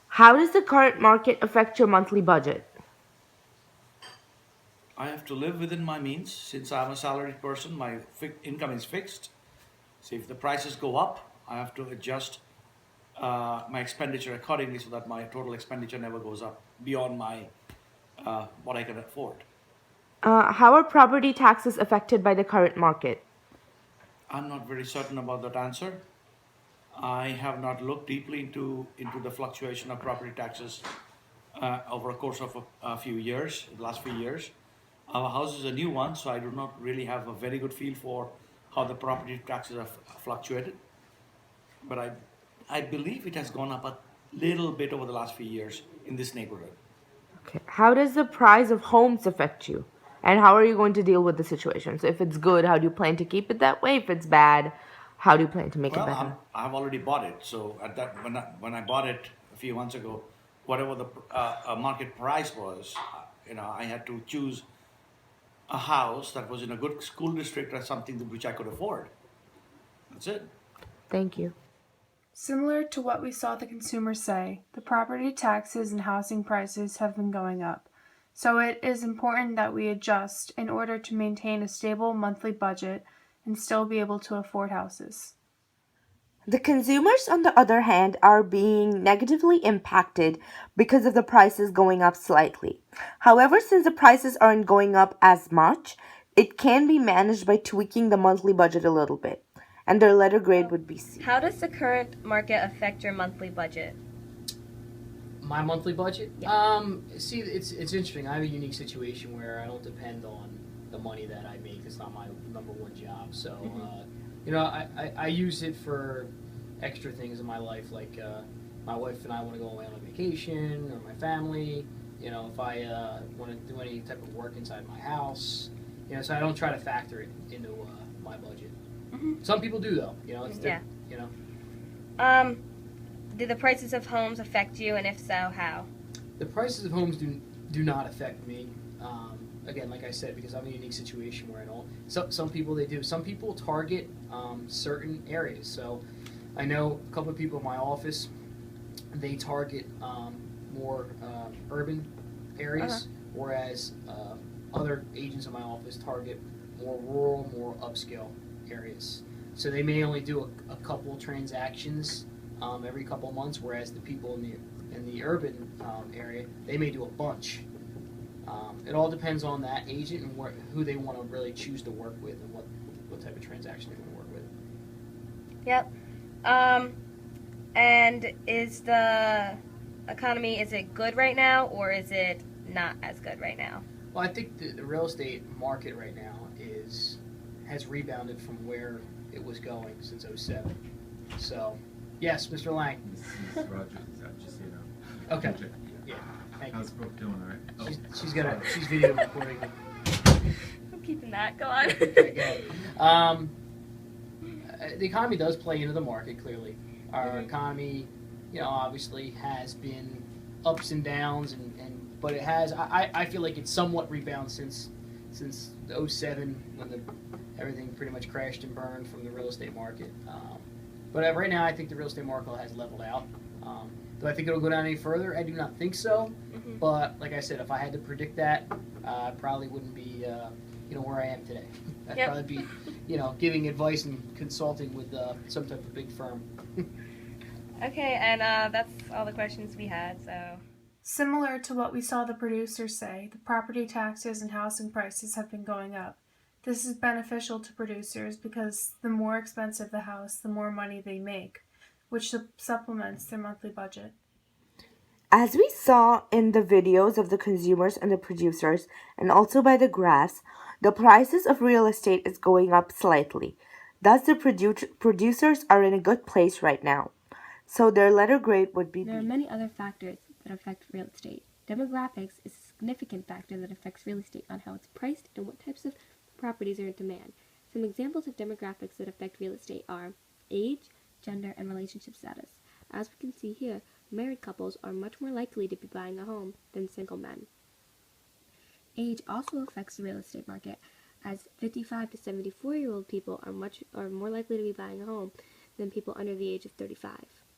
How does the current market affect your monthly budget? I have to live within my means since I'm a salaried person. My income is fixed. So if the prices go up, I have to adjust my expenditure accordingly so that my total expenditure never goes up beyond my what I can afford. How are property taxes affected by the current market? I'm not very certain about that answer. I have not looked deeply into the fluctuation of property taxes over a course of a few years, the last few years. Our house is a new one, so I do not really have a very good feel for how the property taxes have fluctuated. But I believe it has gone up a little bit over the last few years in this neighborhood. Okay. How does the price of homes affect you? And how are you going to deal with the situation? So, if it's good, how do you plan to keep it that way? If it's bad, how do you plan to make it Well, better? I've already bought it, so at that when I bought it a few months ago, whatever the market price was, I had to choose a house that was in a good school district or something which I could afford. That's it. Thank you. Similar to what we saw the consumers say, the property taxes and housing prices have been going up. So it is important that we adjust in order to maintain a stable monthly budget and still be able to afford houses. The consumers, on the other hand, are being negatively impacted because of the prices going up slightly. However, since the prices aren't going up as much, it can be managed by tweaking the monthly budget a little bit. And their letter grade would be C. How does the current market affect your monthly budget? My monthly budget? Yeah. See, it's interesting. I have a unique situation where I don't depend on the money that I make. It's not my number one job. So, I use it for extra things in my life, like my wife and I want to go away on a vacation, or my family. If I want to do any type of work inside my house. So I don't try to factor it into my budget. Some people do, though. It's Yeah. you know. Um, do the prices of homes affect you, and if so, how? The prices of homes do not affect me. Again, like I said, because I'm in a unique situation where I don't. Some people they do. Some people target certain areas. So I know a couple of people in my office. They target more urban areas, whereas other agents in my office target more rural, more upscale areas. So they may only do a couple transactions every couple of months, whereas the people in the urban area they may do a bunch. It all depends on that agent and who they want to really choose to work with and what type of transaction they want to work with. Yep. Um, and is the economy, is it good right now, or is it not as good right now? Well, I think the real estate market right now has rebounded from where it was going since '07. So, yes, Mr. Lang. This is Roger, just so you know. Okay. Check. Yeah, thank you. How's Brooke doing, all right? She's video recording. I'm keeping that. Go on. Okay, good. The economy does play into the market, clearly. Our economy, obviously has been ups and downs, but it has. I feel like it's somewhat rebounded since '07 when everything pretty much crashed and burned from the real estate market. But right now, I think the real estate market has leveled out. Do I think it'll go down any further? I do not think so. But like I said, if I had to predict that, I probably wouldn't be, where I am today. I'd Yep. probably be, giving advice and consulting with some type of big firm. Okay, and that's all the questions we had. So. Similar to what we saw the producers say, the property taxes and housing prices have been going up. This is beneficial to producers because the more expensive the house, the more money they make, which supplements their monthly budget. As we saw in the videos of the consumers and the producers, and also by the graphs, the prices of real estate is going up slightly. Thus, the producers are in a good place right now. So their letter grade would be There are B. many other factors that affect real estate. Demographics is a significant factor that affects real estate on how it's priced and what types of properties are in demand. Some examples of demographics that affect real estate are age, gender, and relationship status. As we can see here, married couples are much more likely to be buying a home than single men. Age also affects the real estate market, as 55 to 74-year-old people are more likely to be buying a home than people under the age of 35.